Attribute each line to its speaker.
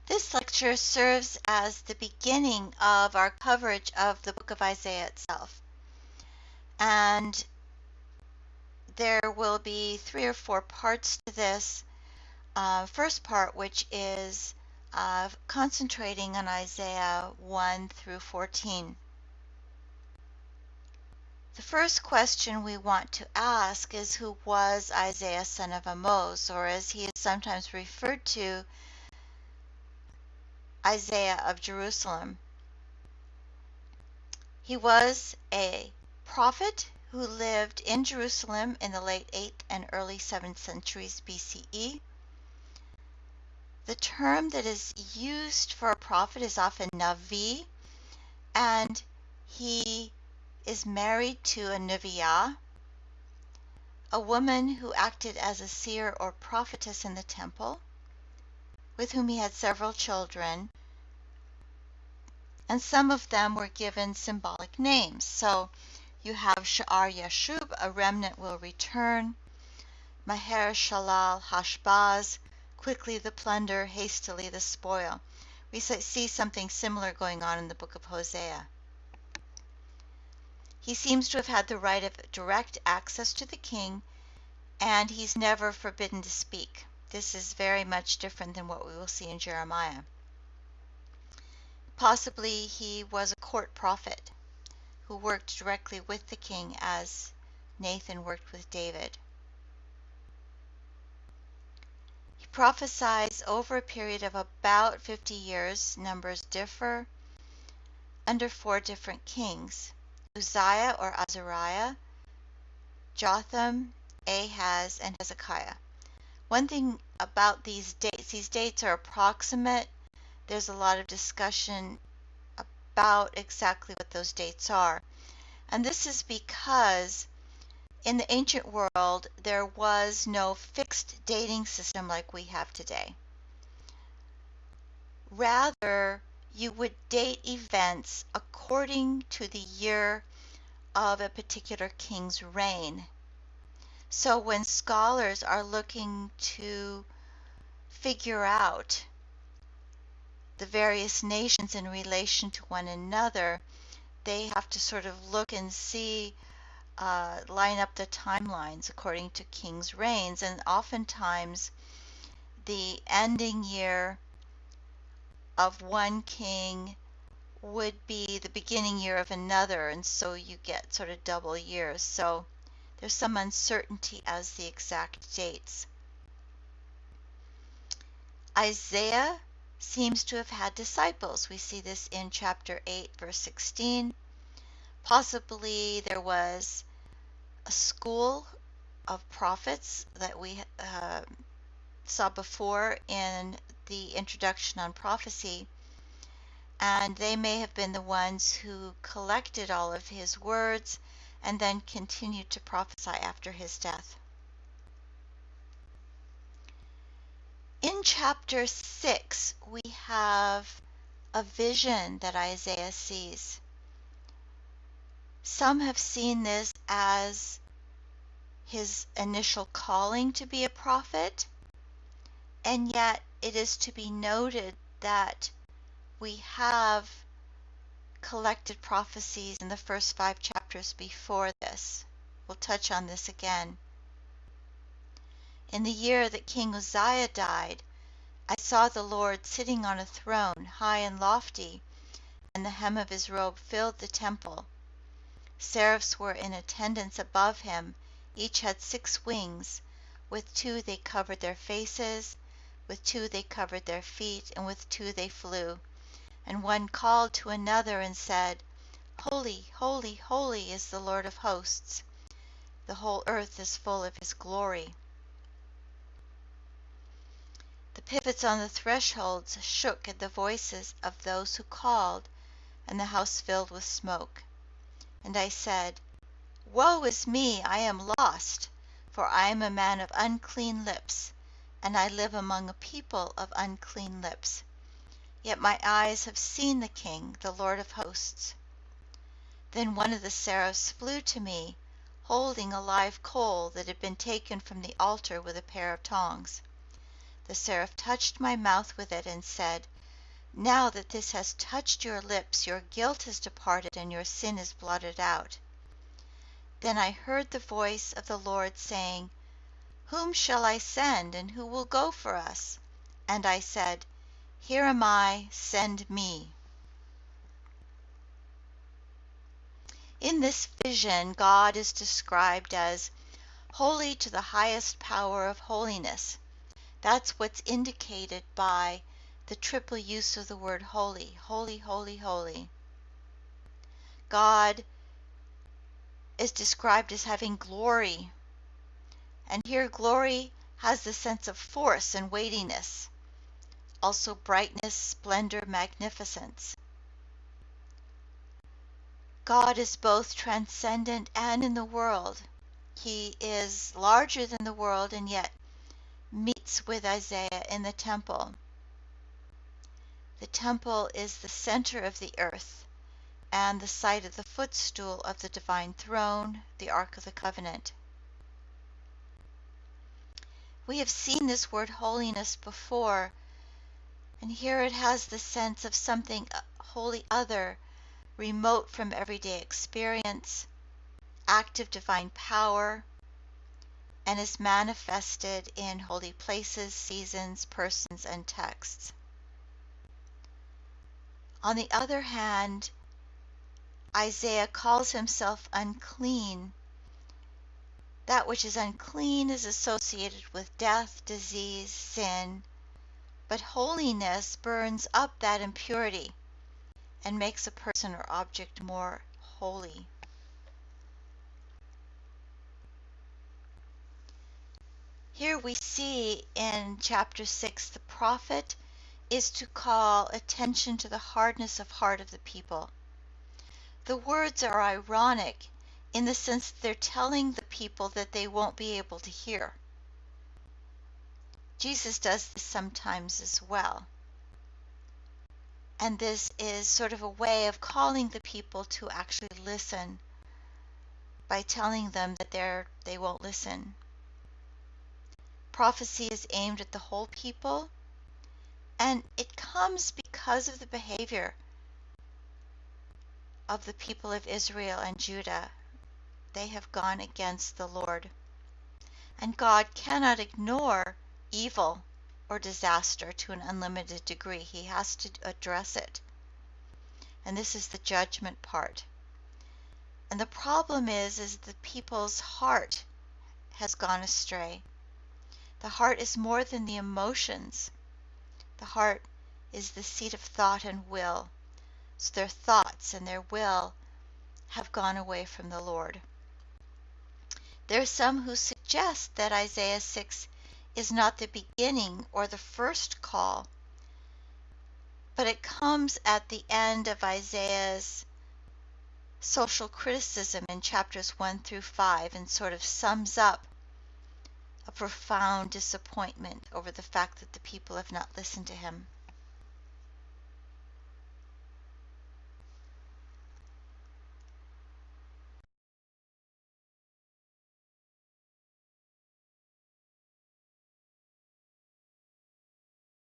Speaker 1: This lecture serves as the beginning of our coverage of the book of Isaiah itself. And there will be 3 or 4 parts to this. First part, which is concentrating on Isaiah 1 through 14. The first question we want to ask is, who was Isaiah son of Amoz, or as he is sometimes referred to, Isaiah of Jerusalem? He was a prophet who lived in Jerusalem in the late 8th and early 7th centuries BCE. The term that is used for a prophet is often Navi, and he is married to a Neviah, a woman who acted as a seer or prophetess in the temple, with whom he had several children, and some of them were given symbolic names. So you have Sha'ar Yashub, a remnant will return; Maher Shalal Hashbaz, quickly the plunder, hastily the spoil. We see something similar going on in the book of Hosea. He seems to have had the right of direct access to the king, and he's never forbidden to speak. This is very much different than what we will see in Jeremiah. Possibly he was a court prophet who worked directly with the king as Nathan worked with David. He prophesies over a period of about 50 years, numbers differ, under 4 different kings: Uzziah or Azariah, Jotham, Ahaz, and Hezekiah. One thing about these dates are approximate. There's a lot of discussion about exactly what those dates are. And this is because in the ancient world, there was no fixed dating system like we have today. Rather, you would date events according to the year of a particular king's reign. So when scholars are looking to figure out the various nations in relation to one another, they have to sort of look and see, line up the timelines according to kings' reigns, and oftentimes the ending year of one king would be the beginning year of another, and so you get sort of double years. So there's some uncertainty as the exact dates. Isaiah seems to have had disciples. We see this in chapter 8, verse 16. Possibly there was a school of prophets that we saw before in the introduction on prophecy, and they may have been the ones who collected all of his words and then continued to prophesy after his death. In chapter 6, we have a vision that Isaiah sees. Some have seen this as his initial calling to be a prophet, and yet it is to be noted that we have collected prophecies in the first 5 chapters before this. We'll touch on this again. In the year that King Uzziah died, I saw the Lord sitting on a throne, high and lofty, and the hem of his robe filled the temple. Seraphs were in attendance above him. Each had 6 wings. With 2 they covered their faces, with 2 they covered their feet, and with 2 they flew. And one called to another and said, Holy, holy, holy is the Lord of hosts. The whole earth is full of his glory. The pivots on the thresholds shook at the voices of those who called, and the house filled with smoke. And I said, Woe is me, I am lost, for I am a man of unclean lips, and I live among a people of unclean lips. Yet my eyes have seen the King, the Lord of hosts. Then one of the seraphs flew to me, holding a live coal that had been taken from the altar with a pair of tongs. The seraph touched my mouth with it and said, Now that this has touched your lips, your guilt has departed and your sin is blotted out. Then I heard the voice of the Lord saying, Whom shall I send, and who will go for us? And I said, Here am I, send me. In this vision, God is described as holy to the highest power of holiness. That's what's indicated by the triple use of the word holy, holy, holy, holy. God is described as having glory, and here glory has the sense of force and weightiness, also brightness, splendor, magnificence. God is both transcendent and in the world. He is larger than the world and yet meets with Isaiah in the temple. The temple is the center of the earth and the site of the footstool of the divine throne, the Ark of the Covenant. We have seen this word holiness before, and here it has the sense of something wholly other, remote from everyday experience, active divine power, and is manifested in holy places, seasons, persons, and texts. On the other hand, Isaiah calls himself unclean. That which is unclean is associated with death, disease, sin, but holiness burns up that impurity and makes a person or object more holy. Here we see in chapter 6 the prophet is to call attention to the hardness of heart of the people. The words are ironic in the sense that they're telling the people that they won't be able to hear. Jesus does this sometimes as well. And this is sort of a way of calling the people to actually listen by telling them that they won't listen. Prophecy is aimed at the whole people, and it comes because of the behavior of the people of Israel and Judah. They have gone against the Lord. And God cannot ignore evil or disaster to an unlimited degree. He has to address it. And this is the judgment part. And the problem is the people's heart has gone astray. The heart is more than the emotions. The heart is the seat of thought and will. So their thoughts and their will have gone away from the Lord. There are some who suggest that Isaiah 6 is not the beginning or the first call, but it comes at the end of Isaiah's social criticism in chapters 1 through 5 and sort of sums up a profound disappointment over the fact that the people have not listened to him.